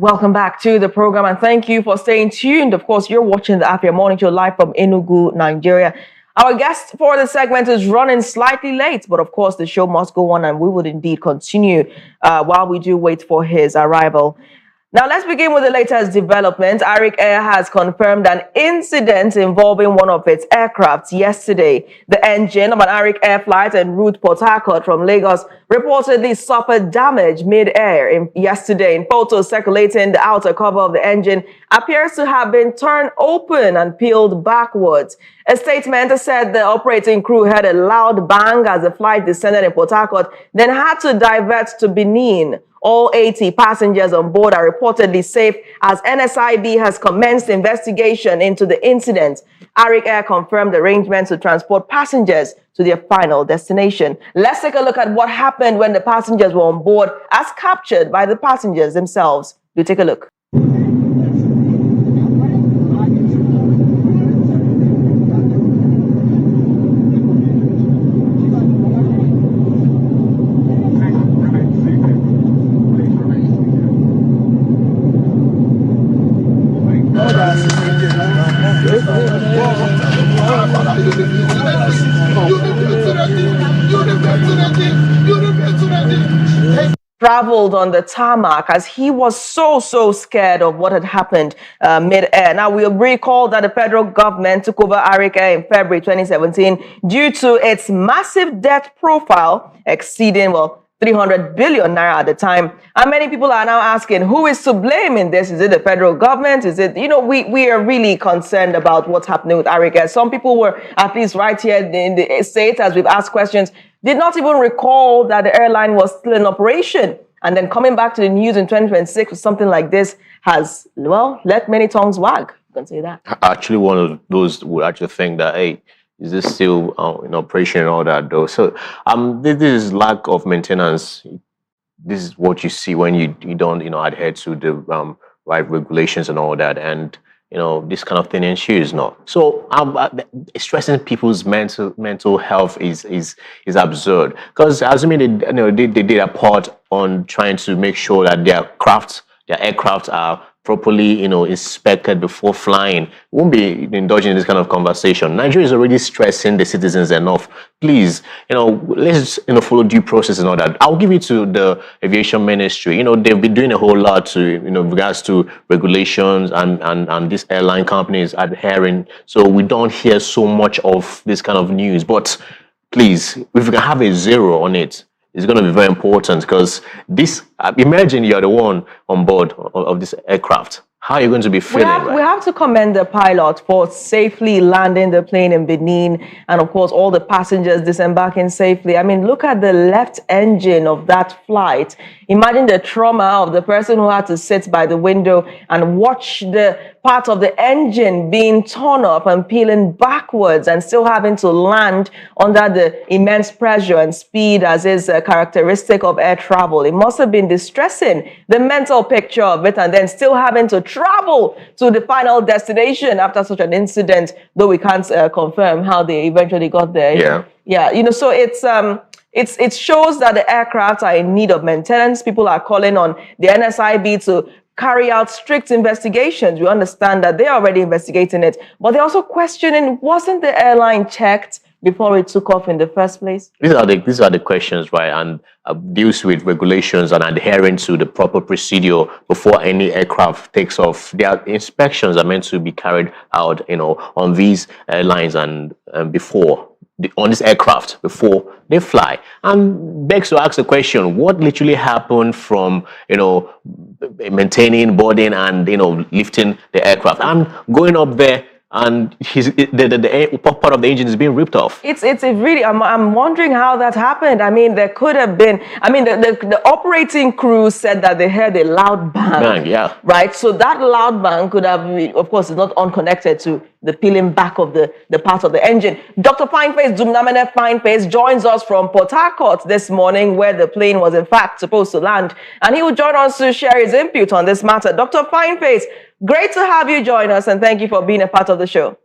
Welcome back to the program and thank you for staying tuned. Of course, you're watching the Afia Morning Show live from Enugu, Nigeria. Our guest for the segment is running slightly late, but of course the show must go on and we would indeed continue while we do wait for his arrival. Now, let's begin with the latest development. Arik Air has confirmed an incident involving one of its aircrafts yesterday. The engine of an Arik Air flight en route Port Harcourt from Lagos reportedly suffered damage mid-air yesterday. In photos circulating, the outer cover of the engine appears to have been torn open and peeled backwards. A statement said the operating crew heard a loud bang as the flight descended in Port Harcourt, then had to divert to Benin. All 80 passengers on board are reportedly safe as NSIB has commenced investigation into the incident. Arik Air confirmed arrangements to transport passengers to their final destination. Let's take a look at what happened when the passengers were on board as captured by the passengers themselves. Do take a look. Traveled on the tarmac as he was so scared of what had happened mid-air. Now, we recall that the federal government took over Arik Air in February 2017 due to its massive debt profile exceeding, 300 billion naira at the time. And many people are now asking, who is to blame in this? Is it the federal government? Is it, we are really concerned about what's happening with Arik Air. Some people were, at least right here in the States, as we've asked questions, did not even recall that the airline was still in operation. And then coming back to the news in 2026 with something like this has, let many tongues wag. You can say that. Actually, one of those would actually think that, hey, is this still in operation and all that, though? So this is lack of maintenance. This is what you see when you don't, adhere to the right regulations and all that. And, this kind of thing ensues now. So stressing people's mental health is absurd. Because assuming they did a part on trying to make sure that their aircraft are properly, inspected before flying. We won't be indulging in this kind of conversation. Nigeria is already stressing the citizens enough. Please, let's follow due process and all that. I'll give it to the aviation ministry. They've been doing a whole lot to, regards to regulations and these airline companies adhering. So we don't hear so much of this kind of news. But please, if we can have a zero on it, it's going to be very important because imagine you're the one on board of this aircraft. How are you going to be feeling? We have to commend the pilot for safely landing the plane in Benin and, of course, all the passengers disembarking safely. I mean, look at the left engine of that flight. Imagine the trauma of the person who had to sit by the window and watch the part of the engine being torn up and peeling backwards and still having to land under the immense pressure and speed as is a characteristic of air travel. It must have been distressing, the mental picture of it, and then still having to travel to the final destination after such an incident, though we can't confirm how they eventually got there. Yeah. So it shows that the aircraft are in need of maintenance. People are calling on the NSIB to carry out strict investigations. We understand that they're already investigating it, but they're also questioning, wasn't the airline checked before it took off in the first place? These are the questions, right? And deals with regulations and adhering to the proper procedure before any aircraft takes off. Their inspections are meant to be carried out, on these airlines and before. On this aircraft before they fly, and begs to ask the question: what literally happened from maintaining, boarding, and lifting the aircraft and going up there? And the part of the engine is being ripped off. It's really, I'm wondering how that happened. I mean, there could have been, the operating crew said that they heard a loud bang. Yeah. Right? So that loud bang could have been, of course, it's not unconnected to the peeling back of the part of the engine. Dr. Fineface, Dumnamene Fineface, joins us from Port Harcourt this morning, where the plane was in fact supposed to land. And he will join us to share his input on this matter. Dr. Fineface, great to have you join us, and thank you for being a part of the show.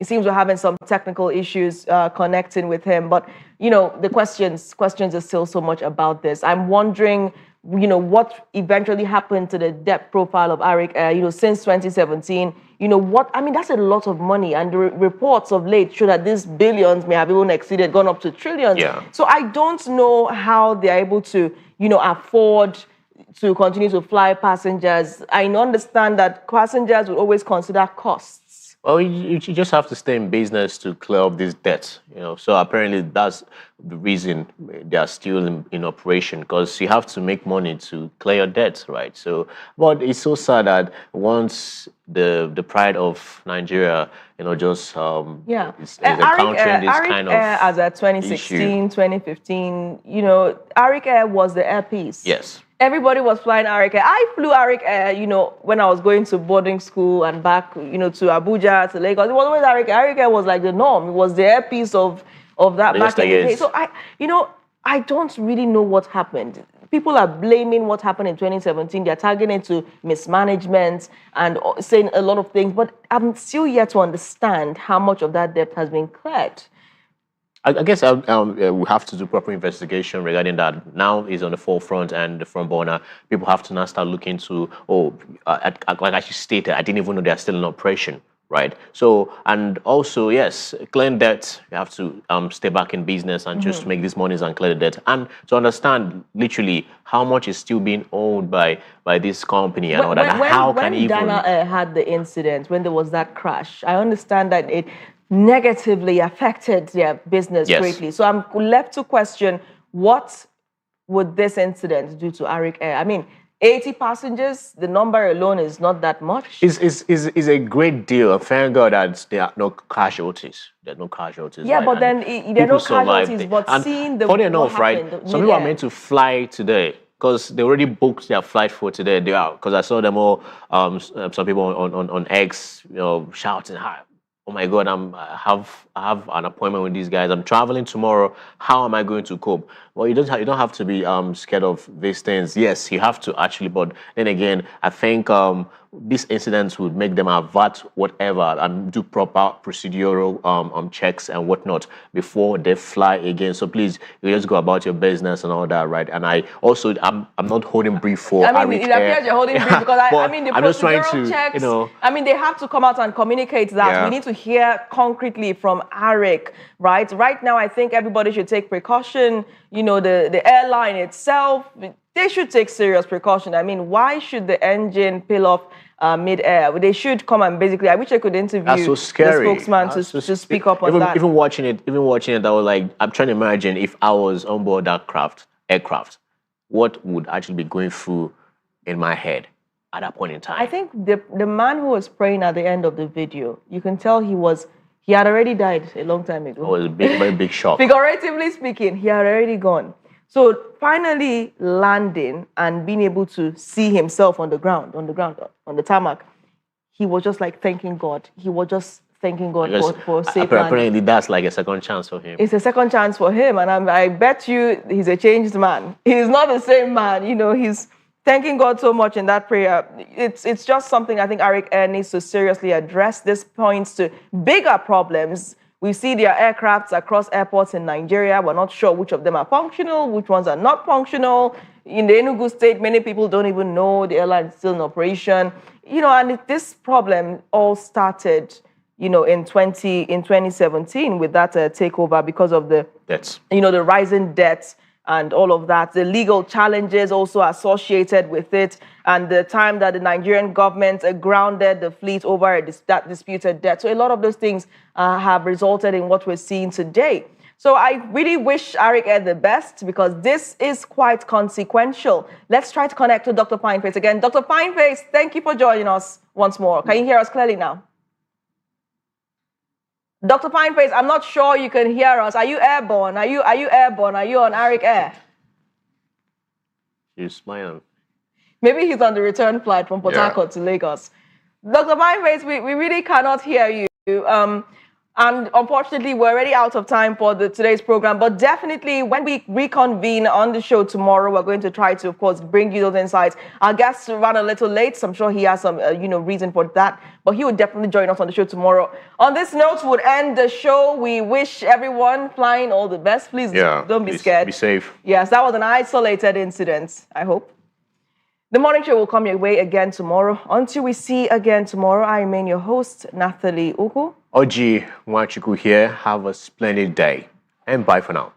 It seems we're having some technical issues connecting with him, but the questions are still so much about this. I'm wondering what eventually happened to the debt profile of Arik Air, since 2017. That's a lot of money. And the reports of late show that these billions may have even exceeded, gone up to trillions. Yeah. So I don't know how they're able to, afford to continue to fly passengers. I understand that passengers will always consider costs. Well, you just have to stay in business to clear up these debts, So apparently that's the reason they are still in operation, because you have to make money to clear your debts, right? So, but it's so sad that once the pride of Nigeria, just is encountering this Arik kind Air, of as at 2016, 2015, Arik Air was the airpiece. Yes. Everybody was flying Arik Air. I flew Arik Air, when I was going to boarding school and back, to Abuja, to Lagos. It was always Arik Air. Arik Air was like the norm. It was the airpiece of that back in the day. So I don't really know what happened. People are blaming what happened in 2017. They're targeting it to mismanagement and saying a lot of things, but I'm still yet to understand how much of that debt has been cleared. I guess we have to do proper investigation regarding that. Now is on the forefront and the front burner. People have to now start looking to, like I stated, I didn't even know they're still in operation, right? So, and also, yes, clearing debt, you have to stay back in business and just make these monies and clear the debt. And to understand literally how much is still being owed by this company and all that. When Dana had the incident, when there was that crash, I understand that it negatively affected their business greatly. So I'm left to question, what would this incident do to Arik Air? 80 passengers, the number alone is not that much. Is a great deal. Thank God that there are no casualties. There are no casualties. Yeah, right? but then there are no casualties. But seeing the funny enough, right? Some people are meant to fly today because they already booked their flight for today. They are, because I saw them all. Some people on X, shouting, "Hi! Oh my God, I have an appointment with these guys. I'm traveling tomorrow. How am I going to cope?" Well, you don't have to be scared of these things. Yes, you have to actually, but then again, I think these incidents would make them avert whatever and do proper procedural checks and whatnot before they fly again. So please, you just go about your business and all that, right? And I'm not holding brief for Arik it Air. appears you're holding brief because the I'm just trying procedural to, checks, they have to come out and communicate that. Yeah. We need to hear concretely from Arik, right? Right now, I think everybody should take precaution. The airline itself, they should take serious precaution. Why should the engine peel off mid-air? They should come and basically, I wish I could interview the spokesman to speak up on that. Even watching it, I was like, I'm trying to imagine if I was on board that aircraft, what would actually be going through in my head at that point in time. I think the man who was praying at the end of the video, you can tell he had already died a long time ago. It was a very big shock. Figuratively speaking, he had already gone. So finally landing and being able to see himself on the tarmac, he was just like thanking God. He was just thanking God for safe landing. Apparently that's like a second chance for him. It's a second chance for him, and I bet you he's a changed man. He's not the same man. He's thanking God so much in that prayer. It's just something I think Arik Air needs to seriously address. This points to bigger problems. We see their aircrafts across airports in Nigeria. We're not sure which of them are functional, which ones are not functional. In the Enugu state, many people don't even know the airline is still in operation. And this problem all started, in 2017 with that takeover because of the debts. The rising debts and all of that, the legal challenges also associated with it, and the time that the Nigerian government grounded the fleet over that disputed debt. So a lot of those things have resulted in what we're seeing today. So I really wish Arik Air the best, because this is quite consequential. Let's try to connect to Dr. Pineface again. Dr. Pineface, thank you for joining us once more. Can you hear us clearly now? Dr. Pineface, I'm not sure you can hear us. Are you airborne? Are you airborne? Are you on Arik Air? She's smiling. Maybe he's on the return flight from Port Harcourt to Lagos. Dr. Pineface, we really cannot hear you. And unfortunately, we're already out of time for today's program. But definitely, when we reconvene on the show tomorrow, we're going to try to, of course, bring you those insights. Our guest ran a little late, so I'm sure he has some, reason for that. But he will definitely join us on the show tomorrow. On this note, we'll end the show. We wish everyone flying all the best. Please don't be scared. Be safe. Yes, that was an isolated incident, I hope. The morning show will come your way again tomorrow. Until we see again tomorrow, I remain your host, Nathalie Ugu. Oji Mwachuku here. Have a splendid day. And bye for now.